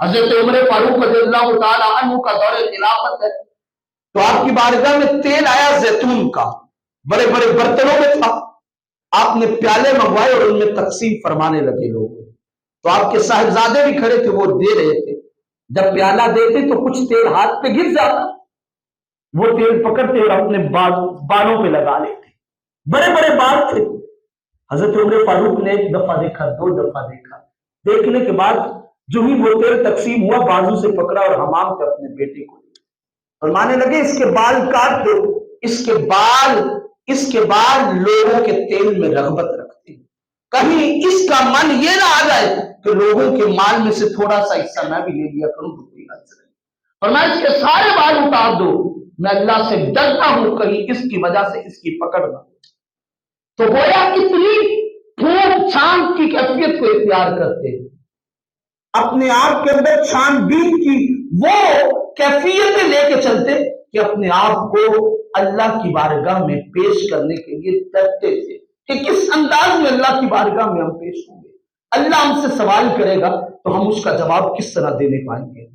حضرت عمر فاروق رضی اللہ تعالی عنہ کا دور خلافت ہے، تو آپ کی بارگاہ میں تیل آیا زیتون کا، بڑے بڑے برتنوں میں تھا، آپ نے پیالے منگوائے اور ان میں تقسیم فرمانے لگے لوگ، تو آپ کے صاحبزادے بھی کھڑے تھے، وہ دے رہے تھے، جب پیالہ دیتے تو کچھ تیل ہاتھ پہ گر جاتا، وہ تیل پکڑتے اور اپنے بالوں پہ لگا لیتے، بڑے بڑے بال تھے۔ حضرت عمر فاروق نے ایک دفعہ دیکھا، دو دفعہ دیکھا، دیکھنے کے بعد جو ہی وہ تیل تقسیم ہوا بازو سے پکڑا اور حمام پہ اپنے بیٹے کو فرمانے لگے اس کے بال کاٹ دو، اس کے بال لوگوں کے تیل میں رغبت رکھتے ہیں، کہیں اس کا من یہ نہ آ جائے کہ لوگوں کے مال میں سے تھوڑا سا حصہ میں بھی لے لیا کروں تو کوئی حرج نہیں، فرمایا اس کے سارے بال اتار دو، میں اللہ سے ڈرتا ہوں کہیں اس کی وجہ سے اس کی پکڑ نہ ہو۔ تو گویا اتنی پھونک چھان کی کیفیت کو اختیار کرتے ہیں، اپنے آپ کے اندر چھان بین کی وہ کیفیتیں لے کے چلتے کہ اپنے آپ کو اللہ کی بارگاہ میں پیش کرنے کے لیے ڈرتے تھے کہ کس انداز میں اللہ کی بارگاہ میں ہم پیش ہوں گے، اللہ ہم سے سوال کرے گا تو ہم اس کا جواب کس طرح دینے پائیں گے۔